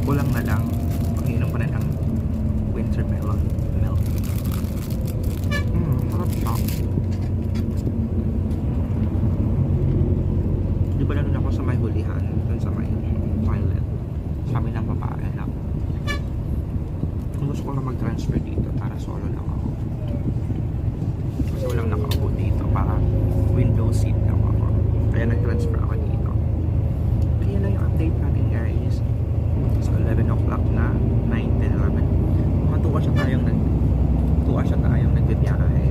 kulang na lang mag-inom pa rin ng winter melon milk. Sarap siya. Di ba nandun ako sa may hulihan, dun sa may toilet, sabi ng babae na kung gusto ko na mag-transfer dito para solo lang ako kasi walang nakaupo dito, para window seat lang ako, kaya nag-transfer ako dito. Kaya lang yung update natin guys, so 11 o'clock na, 9, 10, 11, matuwa siya tayong nagbibiyahe.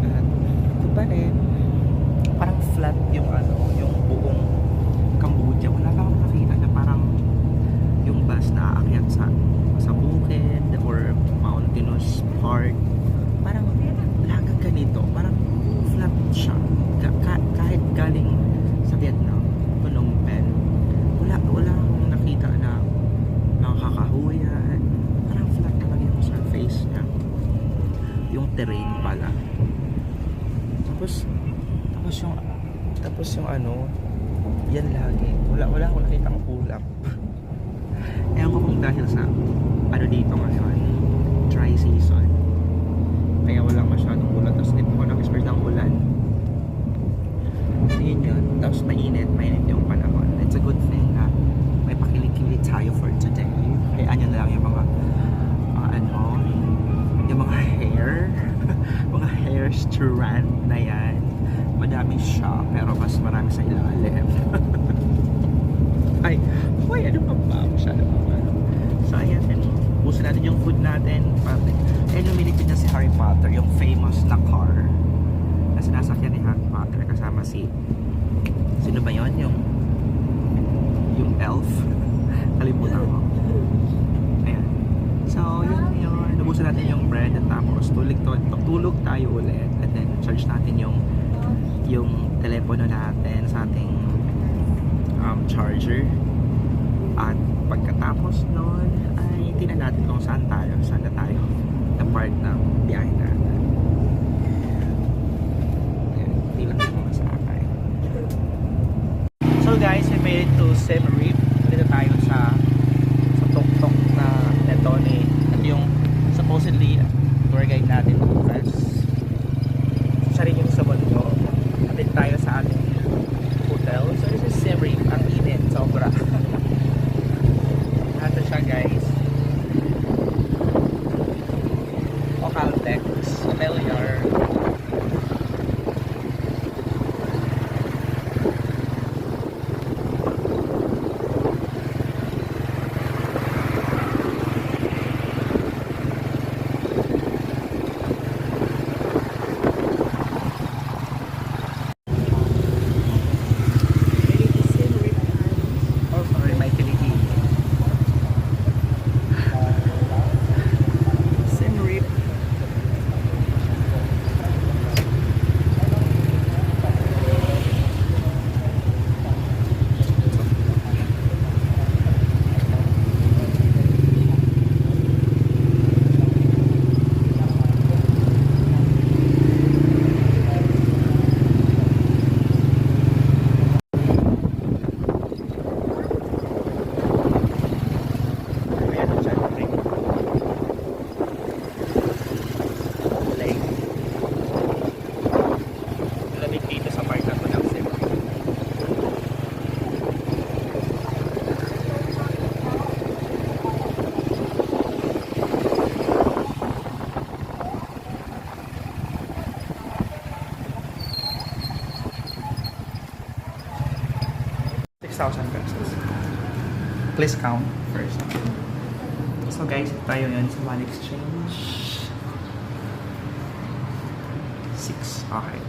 At ito pa rin, parang flat yung yung buong Cambodia. Wala pa akong nakita na parang yung bus na aakyat sa bukid or mountainous part. Parang lagag ganito, parang flat siya. Kahit galing sa Vietnam, Phnom Penh, wala akong nakita na nakakahuyan. Parang flat talaga yung surface niya. Yung terrain pala. Tapos yung yan lagi. Wala akong nakitang ulap. Ewan ko kung dahil sa dito ngayon, dry season. Kaya wala masyadong ulan. Tapos dito ko nag-experience ng ulan. Yun. Tapos mainit yung panahon. It's a good thing na may pakilig-kilig tayo for today. Kaya anyan na lang yung mga yung mga hair mga hair strand na yan. Madami siya, pero mas marami sa ilalim. Ay, ano pa ba? Masyado pa ba? So, ayan. Busin natin yung food natin. Lumilipid na si Harry Potter, yung famous na car na sinasakyan ni Harry Potter kasama sino ba yun? Yung elf. Kalimutan ko. Ayan. So, yun. Nabusin natin yung bread at tapos tulog tayo ulit. And then, charge natin yung telepono natin sa ating charger. At pagkatapos nun ay tingnan natin kung saan na tayo na part ng biyahe natin. Ayan, tilang ko mga sakay. So guys, we made it to Siem Reap. Dito tayo sa tok-tok na ito at yung supposedly tour guide natin bukas. Siya rin yung sa mundo. Atin tayo sa ating hotel. So this is Siem Reap. Ang init, sobra. Ito siya guys. Caltex, familiar. $6,000. Please count first. So guys, tayo yun sa One Exchange. 6. Okay.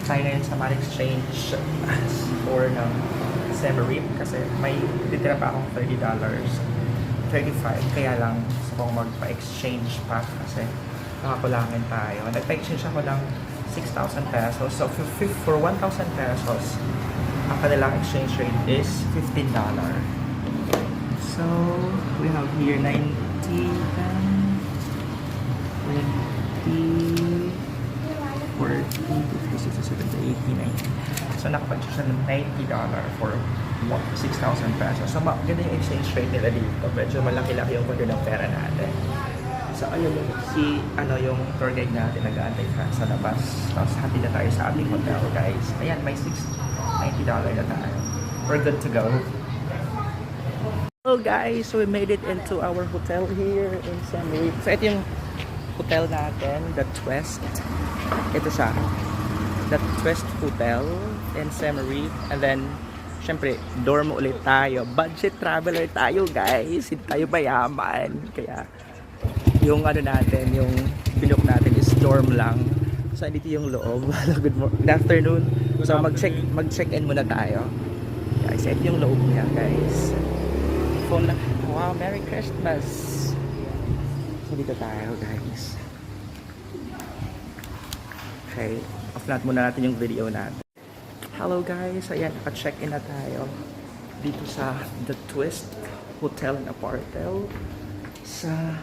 Tayo ngayon sa One Exchange for ng Siem Reap kasi may titira pa akong $30. 35. Kaya lang gusto kong magpa-exchange pa kasi nakakulangin tayo. Nagpa-exchange ako ng 6,000 pesos. So for 1,000 pesos, ang kanilang exchange rate is $15. So, we have here 90, 20, 40, 50, 60, 70, 80, 90. So nakapag siya ng $90 for 6,000 pesos. So ganda yung exchange rate nila dito. Medyo malaki-laki yung kundi ng pera natin. So ayun yung tour guide natin nag-aantay sa labas. Tapos happy na tayo sa ating hotel, guys. Ayan, may $90 na tayo. We're good to go. Hello guys, so we made it into our hotel here in Siem Reap. So ito yung hotel natin, The Twist. Ito siya, The Twist Hotel in Siem Reap. And then, syempre, dorm ulit tayo. Budget traveler tayo, guys. Hindi tayo mayaman. Kaya, yung natin, yung binook natin is dorm lang. So, dito yung loob. Good afternoon. So, mag-check-in muna tayo. Guys, ito yung loob niya, guys. Phone lang. Wow, Merry Christmas. So, dito tayo, guys. Okay, off muna natin yung video natin. Hello guys, ayan, naka-check-in na tayo dito sa The Twist Hotel and Apartel sa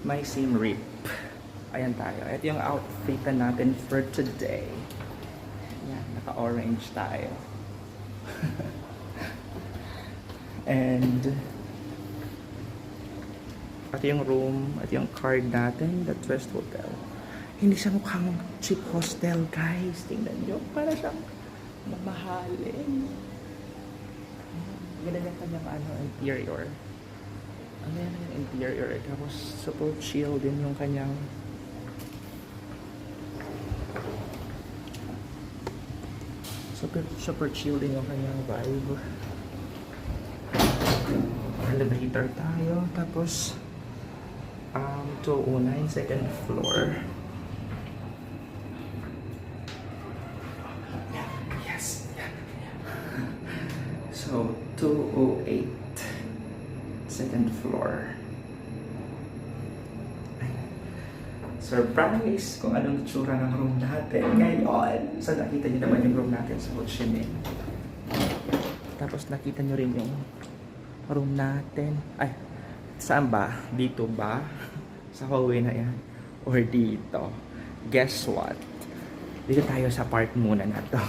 may Siem Reap. Ayan tayo. Ito yung outfit natin for today. Ayan, naka-orange tayo. And ito yung room, ito yung card natin, The Twist Hotel. Hindi siya mukhang cheap hostel, guys. Tingnan nyo, para siyang mamahalin. Ganda yung kanyang interior. Ano yan yung interior? Tapos super chill din yung kanyang super chill din yung kanyang vibe. Elevator tayo. Tapos 209 second floor. Yes. So 208 second floor. Surprise kung anong itsura ng room natin ngayon. So nakita niyo naman yung room natin sa Ho Chi Minh. Tapos nakita niyo rin yung room natin. Ay, saan ba? Dito ba? Sa hallway na yan? Or dito? Guess what? Dito tayo sa part muna na to.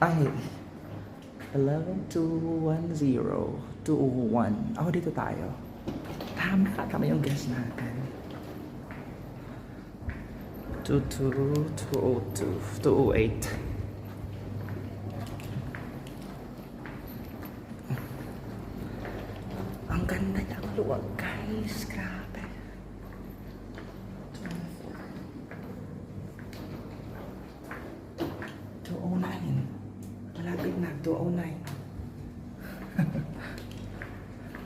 Ay, 11210 201. Ako dito tayo. Tama yung guess natin. 202 208. Ang ganda niya ang luwag, guys. Grabe. 209. Malapit na. 209.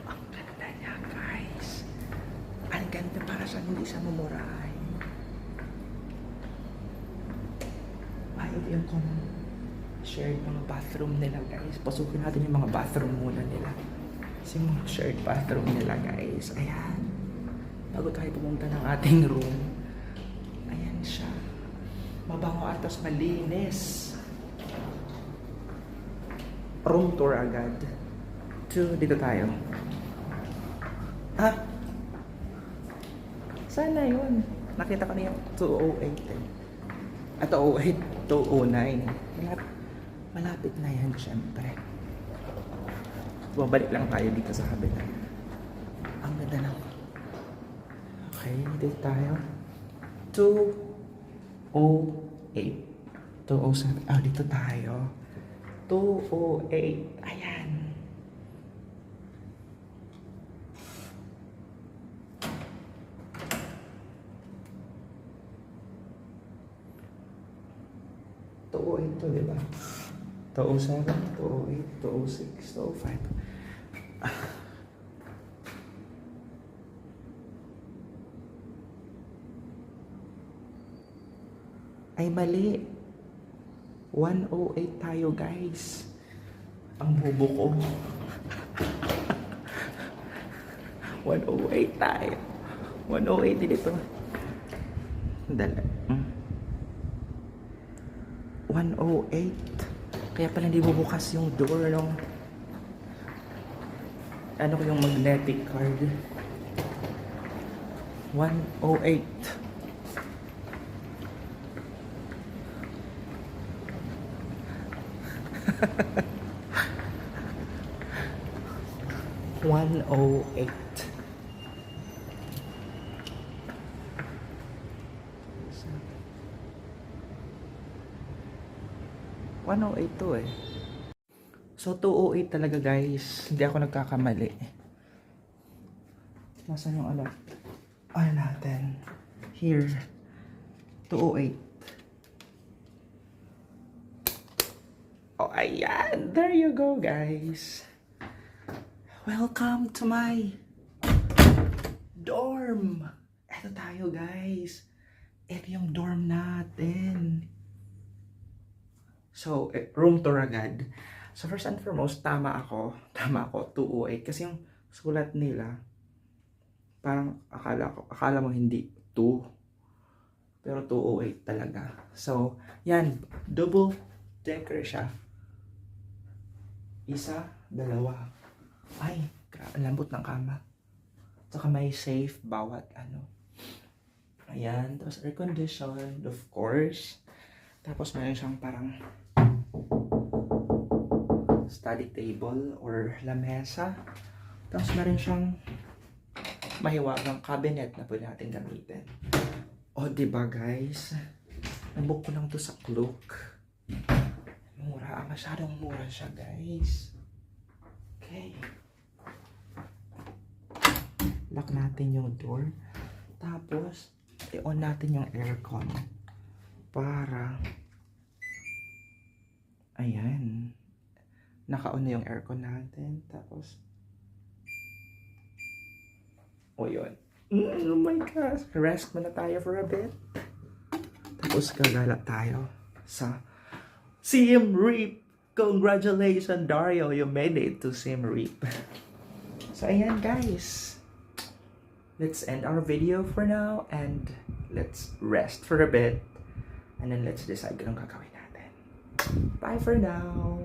Ang ganda niya, guys. Ang ganda para sa hindi siya mumurahin. Ay, ito yung shared mga bathroom nila, guys. Pasukin natin yung mga bathroom muna nila. Yung shared bathroom nila, guys. Ayan. Bago tayo pumunta ng ating room. Ayan siya. Mabango at tas malinis. Room tour agad. Dito tayo. Ah! Sana yun. Nakita ko na yung 208 eh. At 208. 209. Malapit na yan, syempre. Bumabalik lang tayo dito sa kabila. Ang ganda lang. Okay, dito tayo. 208. 207. Ah, dito tayo. 208. Ayan. Ito, diba? 207, 208, 206, 205. Ay, mali. 108 tayo, guys. Ang bobo ko. 108 tayo. 108 dito. Dala. 108. Kaya pala hindi bubukas yung door nung ano ko yung magnetic card. 108. $108. 108 to eh. So 208 talaga guys. Hindi ako nagkakamali. Nasaan yung alam? Ay natin. Here. 208. Oh, ayan. There you go guys. Welcome to my dorm. Ito tayo guys. Ito yung dorm natin. So, room tour agad. So, first and foremost, tama ako, 208. Kasi yung sulat nila, parang akala mo hindi 2. Pero 208 talaga. So, yan, double decker siya. Isa, dalawa. Ay, lambot ng kama. Saka may safe bawat ano. Ayan, tapos air conditioned, of course. Tapos mayroon siyang parang study table or lamesa. Tapos meron siyang mahiwagang cabinet na pwede natin gamitin. O, diba guys? Nabook ko lang to sa Klook. Mura. Masyadong mura siya guys. Okay. Lock natin yung door. Tapos, i-on natin yung aircon. Para ayan, naka-on na yung aircon natin. Tapos yun, oh my gosh, rest muna tayo for a bit. Tapos gagala tayo sa Siem Reap. Congratulations Dario, you made it to Siem Reap. So ayan guys, let's end our video for now and let's rest for a bit. And then let's decide kung anong gagawin natin. Bye for now!